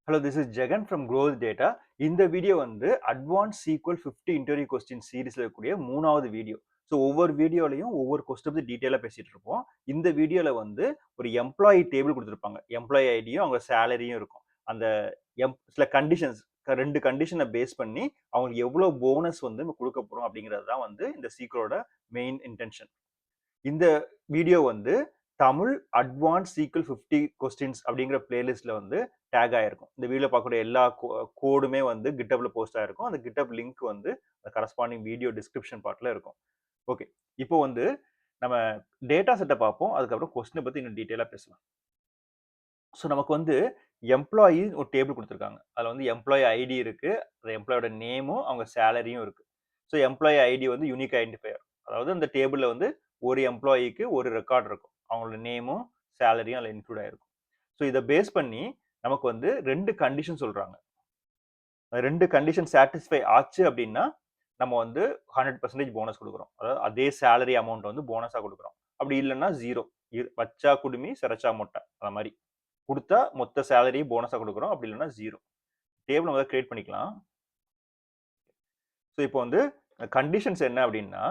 Hello, this is Jagan from Growth Data. இந்த video வந்து advance SQL 50 interview question சீரீஸ்ல இருக்கக்கூடிய மூணாவது வீடியோ. ஸோ ஒவ்வொரு வீடியோலையும் ஒவ்வொரு கொஸ்டின் பற்றி டீட்டெயிலாக பேசிட்டு இருப்போம். இந்த வீடியோவில் வந்து ஒரு எம்ப்ளாயி டேபிள் கொடுத்துருப்பாங்க. எம்ப்ளாயி ஐடியும் அவங்க சேலரியும் இருக்கும். அந்த சில கண்டிஷன்ஸ் ரெண்டு கண்டிஷனை பேஸ் பண்ணி அவங்களுக்கு எவ்வளோ போனஸ் வந்து நம்ம கொடுக்க போகிறோம் அப்படிங்கிறது தான் வந்து இந்த சீக்கிரோட மெயின் இன்டென்ஷன். இந்த வீடியோ வந்து தமிழ் அட்வான்ஸ் சீக்கிள் 50 கொஸ்டின்ஸ் அப்படிங்கிற பிளேலிஸ்ட்ல வந்து டேக் ஆயிருக்கும். இந்த வீடியோ பார்க்கக்கூடிய எல்லா கோடுமே வந்து கிட்டப்ல போஸ்ட் ஆயிருக்கும். அந்த கிட்டப் லிங்க் வந்து கரஸ்பாண்டிங் வீடியோ டிஸ்கிரிப்ஷன் பார்ட்ல இருக்கும். ஓகே, இப்போ வந்து நம்ம டேட்டா செட்டை பார்ப்போம். அதுக்கப்புறம் கொஸ்டினை பத்தி இன்னும் டீட்டெயிலா பேசலாம். ஸோ நமக்கு வந்து எம்ப்ளாயி ஒரு டேபிள் கொடுத்துருக்காங்க. அதில் வந்து எம்ப்ளாயி ஐடி இருக்கு, அந்த எம்ப்ளாயோட நேமும் அவங்க சேலரியும் இருக்கு. ஸோ எம்ப்ளாயி ஐடி வந்து யூனிக் ஐடென்டிஃபையர். அதாவது அந்த டேபிளில் வந்து ஒரு எம்ப்ளாயிக்கு ஒரு ரெக்கார்ட் இருக்கும். அவங்களோட நேமும் சேலரியும் அதில் இன்க்ளூட் ஆயிருக்கும். ஸோ இதை பேஸ் பண்ணி நமக்கு வந்து ரெண்டு கண்டிஷன் சொல்றாங்க. ரெண்டு கண்டிஷன் சாட்டிஸ்ஃபை ஆச்சு அப்படின்னா நம்ம வந்து 100% போனஸ் கொடுக்குறோம். அதாவது அதே சேலரி அமௌண்ட் வந்து போனஸாக கொடுக்குறோம். அப்படி இல்லைன்னா ஜீரோ. வச்சா குடுமி சிறச்சா மொட்டை அந்த மாதிரி கொடுத்தா மொத்த சேலரி போனஸாக கொடுக்குறோம். அப்படி இல்லைன்னா ஜீரோ. டேபிள் நம்ம கிரியேட் பண்ணிக்கலாம். ஸோ இப்போ வந்து கண்டிஷன்ஸ் என்ன அப்படின்னா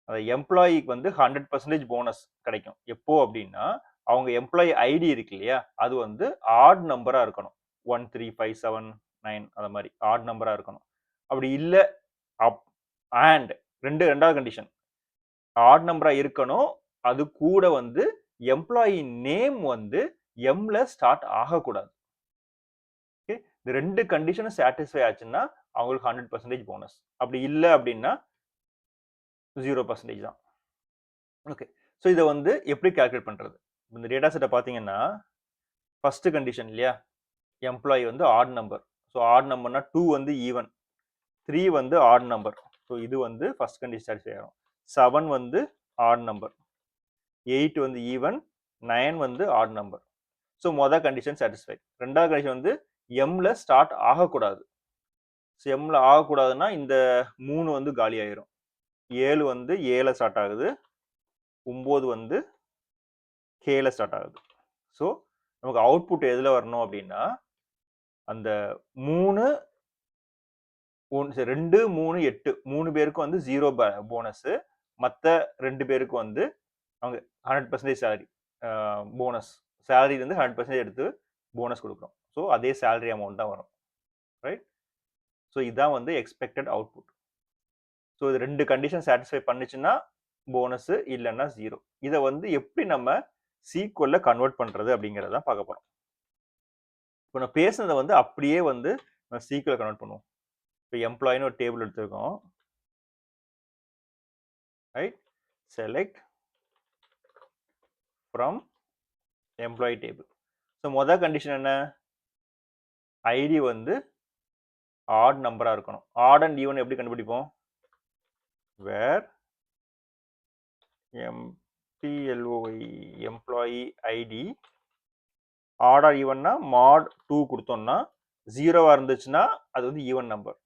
அந்த எம்ப்ளாயிக்கு வந்து 100% போனஸ் கிடைக்கும். எப்போ அப்படின்னா அவங்க எம்ப்ளாயி ஐடி இருக்கு இல்லையா, அது வந்து ஆட் நம்பரா இருக்கணும். 1 3 5 7 9 அந்த மாதிரி ஆட் நம்பரா இருக்கணும். அப்படி இல்லை அண்ட் ரெண்டாவது கண்டிஷன் ஆட் நம்பரா இருக்கணும். அது கூட வந்து எம்ப்ளாயி நேம் வந்து எம்ல ஸ்டார்ட் ஆகக்கூடாது. ஓகே, இந்த ரெண்டு கண்டிஷனும் சாட்டிஸ்ஃபை ஆச்சுன்னா அவங்களுக்கு 100% போனஸ். அப்படி இல்லை அப்படின்னா 0% தான். ஓகே, ஸோ இதை வந்து எப்படி கால்குலேட் பண்றது? இந்த டேட்டா செட்டை பார்த்தீங்கன்னா ஃபர்ஸ்ட் கண்டிஷன் இல்லையா, எம்ப்ளாயி வந்து ஆட் நம்பர். ஸோ ஆட் நம்பர்னா 2 வந்து ஈவன், 3 வந்து ஆட் நம்பர். ஸோ இது வந்து ஃபர்ஸ்ட் கண்டிஷன் சாட்டிஸ்ஃபை ஆகும். 7 வந்து ஆட் நம்பர், 8 வந்து ஈவன், 9 வந்து ஆட் நம்பர். ஸோ மொதல் கண்டிஷன் சாட்டிஸ்ஃபை. ரெண்டாவது கண்டிஷன் வந்து எம்ல ஸ்டார்ட் ஆகக்கூடாது. ஸோ எம்ல ஆகக்கூடாதுன்னா இந்த 3 வந்து காலி ஆயிரும். 7 வந்து ஏல ஸ்டார்ட் ஆகுது, 9 வந்து கேல ஸ்டார்ட் ஆகுது. ஸோ நமக்கு அவுட்புட் எதுல வரணும் அப்படின்னா அந்த 3 2 3 8 3 பேருக்கு வந்து 0 போனஸ். மற்ற 2 பேருக்கு வந்து அவங்க 100% சேலரி போனஸ். சேலரி வந்து 100% எடுத்து போனஸ் கொடுக்குறோம். ஸோ அதே சேலரி அமௌண்ட் தான் வரும். ரைட்? ஸோ இதுதான் வந்து எக்ஸ்பெக்டட் அவுட்புட். ஸோ இது ரெண்டு கண்டிஷன் சாட்டிஸ்ஃபை பண்ணுச்சுன்னா போனஸ், இல்லைன்னா ஜீரோ. இதை வந்து எப்படி நம்ம சீக்வல்ல கன்வெர்ட் பண்றது அப்படிங்கிறத பார்க்க போறோம். இப்போ நான் பேசுனதை வந்து அப்படியே வந்து நம்ம சீக்வல்ல கன்வெர்ட் பண்ணுவோம். இப்போ எம்ப்ளாயின்னு ஒரு டேபிள் எடுத்துருக்கோம். Right? Select from employee table. So மொதல் கண்டிஷன் என்ன? ஐடி வந்து ஆட் நம்பரா இருக்கணும். ஆட் அண்ட் ஈவன் எப்படி கண்டுபிடிப்போம்? வேர் எம்ப்ளோய் எம்ப்ளாயி ஐடி ஆட் ஆர் ஈவன்னா மாட் 2 கொடுத்தோம்னா 0வா இருந்துச்சுன்னா அது வந்து ஈவன் நம்பர்,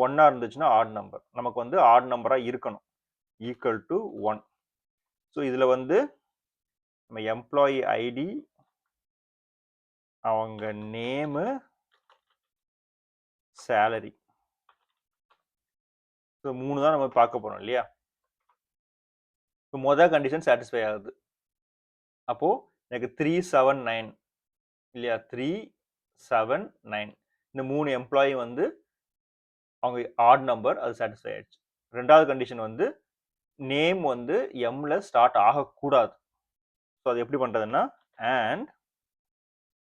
1ஆ இருந்துச்சுன்னா ஆட் நம்பர். நமக்கு வந்து ஆட் நம்பரா இருக்கணும், ஈக்குவல் டு 1. ஸோ இதுல வந்து நம்ம எம்ப்ளாயி ஐடி, அவங்க நேமு, சேலரி, ஸோ 3 தான் நம்ம பார்க்க போறோம் இல்லையா. இப்போ மொதல் கண்டிஷன் சாட்டிஸ்ஃபை ஆகுது. அப்போ எனக்கு 3 7 9 இல்லையா, 3 7 9 இந்த 3 எம்ப்ளாயி வந்து அவங்க ஆட் நம்பர், அது சாட்டிஸ்ஃபை ஆயிடுச்சு. ரெண்டாவது கண்டிஷன் வந்து நேம் வந்து எம்ல ஸ்டார்ட் ஆகக்கூடாது. ஸோ அது எப்படி பண்றதுன்னா அண்ட்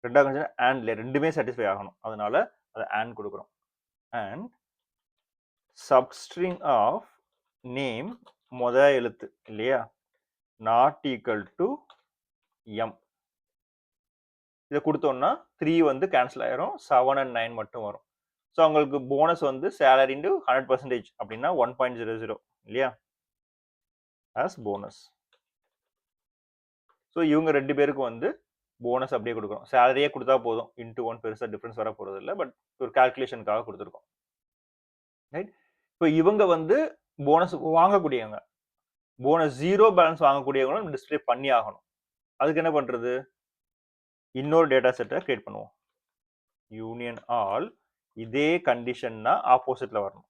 ரெண்டாவது கண்டிஷன் அண்ட்ல ரெண்டுமே சாட்டிஸ்ஃபை ஆகணும். அதனால அதை அண்ட் கொடுக்குறோம். அண்ட் சப்ஸ்ட்ரிங் ஆஃப் நேம் மொதல் எழுத்து இல்லையா, நாட் ஈக்குவல் டு எம். இதை கொடுத்தோம்னா 3 வந்து கேன்சல் ஆயிரும், 7 அண்ட் 9 மட்டும் வரும். ஸோ அவங்களுக்கு போனஸ் வந்து சேலரி இன்டு 100% அப்படின்னா 1.00 இல்லையா, ஆஸ் போனஸ். ஸோ இவங்க ரெண்டு பேருக்கு வந்து போனஸ் அப்படியே கொடுக்குறோம். சேலரியே கொடுத்தா போதும், இன்ட்டு 1 பெருசாக டிஃப்ரென்ஸ் வர போகிறது இல்லை, பட் ஒரு கால்குலேஷனுக்காக கொடுத்துருக்கோம். ரைட்? இப்போ இவங்க வந்து போனஸ் வாங்கக்கூடியவங்க, போனஸ் 0 பேலன்ஸ் வாங்கக்கூடியவங்களும் டிஸ்பிளே பண்ணி ஆகணும். அதுக்கு என்ன பண்றது? இன்னொரு டேட்டா செட்டை கிரியேட் பண்ணுவோம். யூனியன் ஆல் இதே கண்டிஷன்னா ஆப்போசிட்ல வரணும்.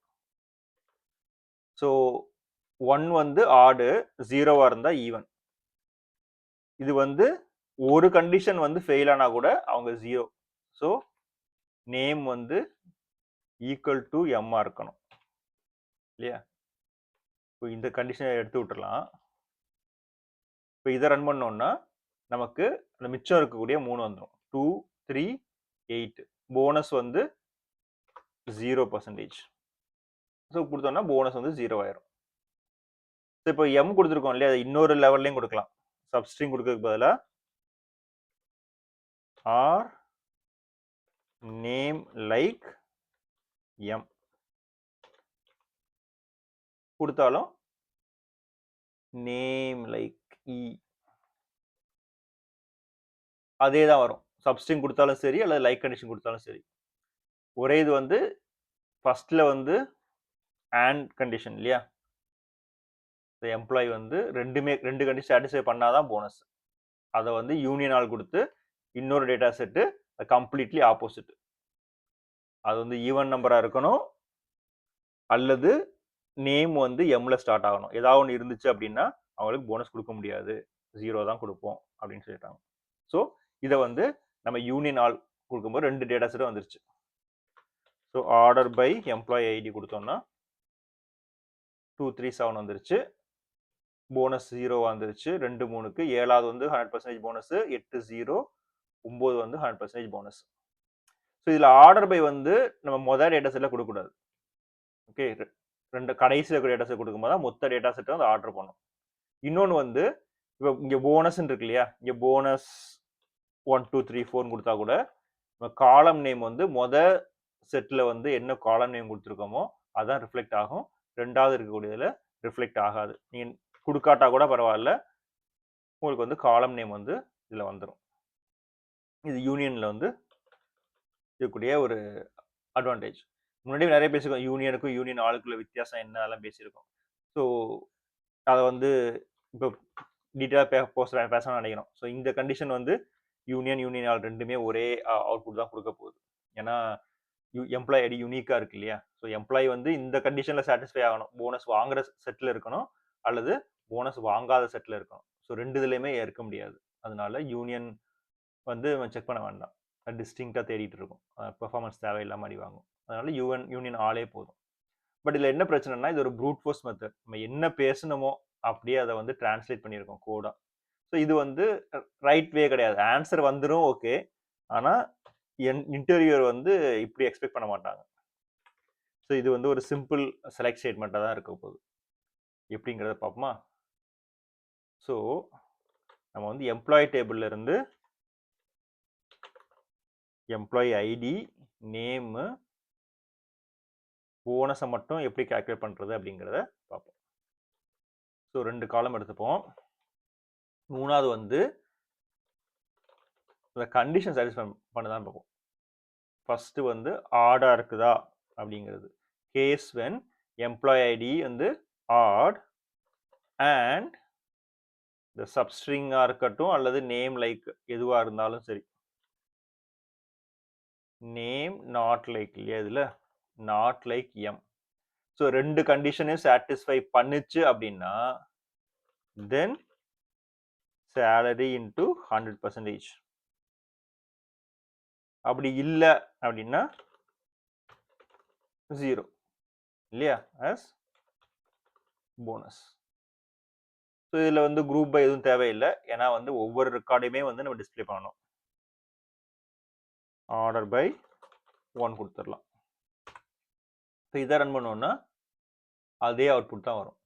ஸோ 1 வந்து ஆடு, 0வா இருந்தா ஈவன். இது வந்து ஒரு கண்டிஷன் வந்து ஃபெயில் ஆனா கூட அவங்க 0. ஸோ நேம் வந்து ஈக்குவல் டு எம்மா இருக்கணும் இல்லையா? இப்போ இந்த கண்டிஷனை எடுத்து விட்டுறலாம். இப்போ இதை ரன் பண்ணோம்னா நமக்கு அந்த மிச்சம் இருக்கக்கூடிய 3 வந்துடும். 2, 3, 8. போனஸ் வந்து 0%. ஸோ கொடுத்தோம்னா போனஸ் வந்து 0 ஆயிரும். ஸோ இப்போ எம் கொடுத்துருக்கோம் இல்லையா, இன்னொரு லெவல்லையும் கொடுக்கலாம். சப்ஸ்ட்ரிங் கொடுக்கறதுக்கு பதிலாக ஆர் நேம் லைக் எம் கொடுத்தாலும் நேம் லைக் இ அதே தான் வரும். சப்ஸ்ட்ரிங் கொடுத்தாலும் சரி அல்லது லைக் கண்டிஷன் கொடுத்தாலும் சரி. ஒரே இது வந்து ஃபர்ஸ்ட்ல வந்து அண்ட் கண்டிஷன் இல்லையா, எம்ப்ளாயி வந்து ரெண்டு கண்டிஷன் சாட்டிஸ்ஃபை பண்ணாதான் போனஸ். அதை வந்து யூனியன் ஆல் கொடுத்து இன்னொரு டேட்டா செட்டு கம்ப்ளீட்லி ஆப்போசிட். அது வந்து ஈவன் நம்பரா இருக்கணும் அல்லது நேம் வந்து எம்ல ஸ்டார்ட் ஆகணும். ஏதாவது ஒன்று இருந்துச்சு அப்படின்னா அவங்களுக்கு போனஸ் கொடுக்க முடியாது, 0 தான் கொடுப்போம் அப்படின்னு சொல்லிட்டாங்க. ஸோ இதை வந்து நம்ம யூனியன் ஆல் கொடுக்கும்போது 2 டேட்டா செட் வந்துருச்சு. So order by employee ID கொடுத்தோம்னா 237 வந்துருச்சு. போனஸ் 0 வந்துருச்சு. 2 3க்கு 7வது வந்து 100% போனஸ், 8 0, 9 வந்து 100% போனஸ். ஸோ இதில் ஆர்டர் பை வந்து நம்ம மொதல் டேட்டா செட்டில் கொடுக்கக்கூடாது. ஓகே, ரெண்டு கடைசியில் இருக்கிற டேட்டா செட் கொடுக்கும்போது தான் மொத்த டேட்டா செட்டை வந்து ஆர்டர் பண்ணும். இன்னொன்று வந்து இப்போ இங்கே போனஸ்ன்னு இருக்கு இல்லையா, இங்கே போனஸ் 1 2 3 4 கொடுத்தா கூட காலம் நேம் வந்து மொதல் செட்டில் வந்து என்ன காலம் நேம் கொடுத்துருக்கோமோ அதான் ரிஃப்ளெக்ட் ஆகும். ரெண்டாவது இருக்கக்கூடியதில் ரிஃப்ளெக்ட் ஆகாது. நீங்கள் கொடுக்காட்டா கூட பரவாயில்ல, உங்களுக்கு வந்து காலம் நேம் வந்து இதில் வந்துடும். இது யூனியனில் வந்து இருக்கக்கூடிய ஒரு அட்வான்டேஜ். முன்னாடி நிறைய பேசியிருக்கோம் யூனியனுக்கும் யூனியன் ஆளுக்குள்ள வித்தியாசம் என்ன அதெல்லாம் பேசியிருக்கோம். ஸோ அதை வந்து இப்போ டீட்டெயிலாக பேசணும்னு நினைக்கிறோம். ஸோ இந்த கண்டிஷன் வந்து யூனியன் ஆல் ரெண்டுமே ஒரே அவுட்புட் தான் கொடுக்க போகுது. ஏன்னா எம்ப்ளாயி ஐடி யூனிக்காக இருக்கு இல்லையா. ஸோ எம்ப்ளாயி வந்து இந்த கண்டிஷனில் சாட்டிஸ்ஃபை ஆகணும், போனஸ் வாங்குற செட்டில் இருக்கணும் அல்லது போனஸ் வாங்காத செட்டில் இருக்கணும். ஸோ ரெண்டு இதுலையுமே இருக்க முடியாது. அதனால யூனியன் வந்து செக் பண்ண வேண்டாம், டிஸ்டிங்காக தேடிட்டு இருக்கும், பெர்ஃபார்மன்ஸ் தேவையில்லாமல் அடி வாங்கும். அதனால யூனியன் ஆளே போதும். பட் இதில் என்ன பிரச்சனைனா இது ஒரு ப்ரூட் ஃபோர்ஸ் மெத்தட். நம்ம என்ன பேசணுமோ அப்படியே அதை வந்து டிரான்ஸ்லேட் பண்ணியிருக்கோம் கோடா. ஸோ இது வந்து ரைட் வே கிடையாது. ஆன்சர் வந்துடும் ஓகே, ஆனால் இன்டர்வியூர் வந்து இப்படி எக்ஸ்பெக்ட் பண்ண மாட்டாங்க. ஸோ இது வந்து ஒரு சிம்பிள் செலக்ட் ஸ்டேட்மெண்ட்டாக தான் இருக்க போகுது. எப்படிங்கிறத பார்ப்போமா. ஸோ நம்ம வந்து எம்ப்ளாயி டேபிள்ல இருந்து எம்ப்ளாயி ஐடி, நேமு, போனஸை மட்டும் எப்படி கால்குலேட் பண்ணுறது அப்படிங்கிறத பார்ப்போம். ஸோ 2 காலம் எடுத்துப்போம். மூணாவது வந்து இந்த கண்டிஷன் சாட்டிஸ்ஃபை பண்ணதான் பார்ப்போம். ஃபர்ஸ்ட் வந்து ஆடா இருக்குதா அப்படிங்கிறது. கேஸ் வென் எம்ப்ளாயி ஐடி வந்து ஆட் அண்ட் இந்த சப்ஸ்ட்ரிங்காக இருக்கட்டும் அல்லது நேம் லைக் எதுவாக இருந்தாலும் சரி. நேம் நாட் லைக் இல்லையா, இதில் நாட் லைக் எம். ஸோ 2 கண்டிஷனையும் சாட்டிஸ்ஃபை பண்ணுச்சு அப்படின்னா தென் சேலரி இன்டு 100%. அப்படி இல்லை அப்படின்னா 0 இல்லையா ஆஸ் போனஸ். ஸோ இதில் வந்து குரூப் பை எதுவும் தேவையில்லை, ஏன்னா வந்து ஒவ்வொரு ரெக்கார்டையுமே வந்து நம்ம டிஸ்பிளே பண்ணணும். ஆர்டர் பை 1 கொடுத்துடலாம். ஸோ இதை ரன் பண்ணோம்னா அதே அவுட்புட் தான் வரும்.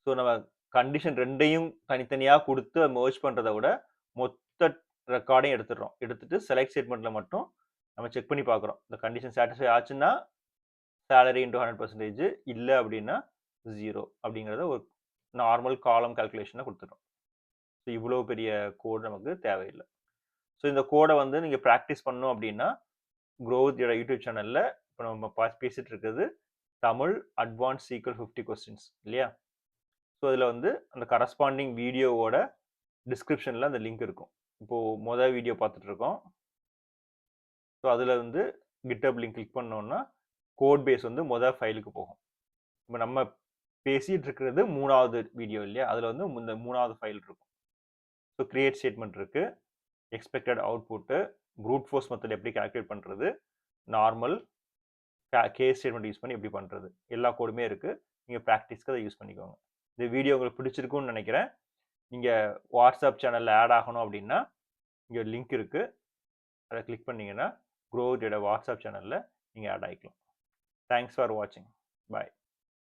ஸோ நம்ம கண்டிஷன் ரெண்டையும் தனித்தனியாக கொடுத்து மர்ஜ் பண்ணுறதை விட மொத்த ரெக்கார்டையும் எடுத்துட்டு செலக்ட் ஸ்டேட்மெண்ட்டில் மட்டும் நம்ம செக் பண்ணி பார்க்குறோம். இந்த கண்டிஷன் சாட்டிஸ்ஃபை ஆச்சுன்னா சேலரி இன்டு 100%, இல்லை அப்படின்னா 0 அப்படிங்கிறத ஒரு நார்மல் காலம் கால்குலேஷனை கொடுத்துட்டோம். ஸோ இவ்வளோ பெரிய கோட் நமக்கு தேவையில்லை. ஸோ இந்த கோடை வந்து நீங்கள் ப்ராக்டிஸ் பண்ணணும் அப்படின்னா க்ரோவித்தோட யூடியூப் சேனலில் இப்போ நம்ம பேசிட்டு இருக்கிறது தமிழ் அட்வான்ஸ் SQL 50 கொஸ்டின்ஸ் இல்லையா. ஸோ அதில் வந்து அந்த கரஸ்பாண்டிங் வீடியோவோட டிஸ்கிரிப்ஷனில் அந்த லிங்க் இருக்கும். இப்போது மொதல் வீடியோ பார்த்துட்டு இருக்கோம். ஸோ அதில் வந்து GitHub லிங்க் கிளிக் பண்ணோம்னா கோட் பேஸ் வந்து மொதல் ஃபைலுக்கு போகும். இப்போ நம்ம பேசிட்டு இருக்கிறது 3வது வீடியோ இல்லையா, அதில் வந்து இந்த 3வது ஃபைல் இருக்கும். ஸோ கிரியேட் ஸ்டேட்மெண்ட் இருக்கு, expected output, fruit force method எப்படி கால்குலேட் பண்ணுறது, நார்மல் கேஸ் ஸ்டேட்மெண்ட் யூஸ் பண்ணி எப்படி பண்ணுறது, எல்லா கோடுமே இருக்குது. நீங்கள் ப்ராக்டிஸ்க்கு அதை யூஸ் பண்ணிக்கோங்க. இந்த வீடியோ உங்களுக்கு பிடிச்சிருக்குன்னு நினைக்கிறேன். நீங்கள் வாட்ஸ்அப் சேனலில் ஆட் ஆகணும் அப்படின்னா இங்கே லிங்க் இருக்குது, அதை கிளிக் பண்ணிங்கன்னா க்ரோ வித் வாட்ஸ்அப் சேனலில் நீங்கள் ஆட் ஆகிக்கலாம். தேங்க்ஸ் ஃபார் வாட்சிங். பாய்.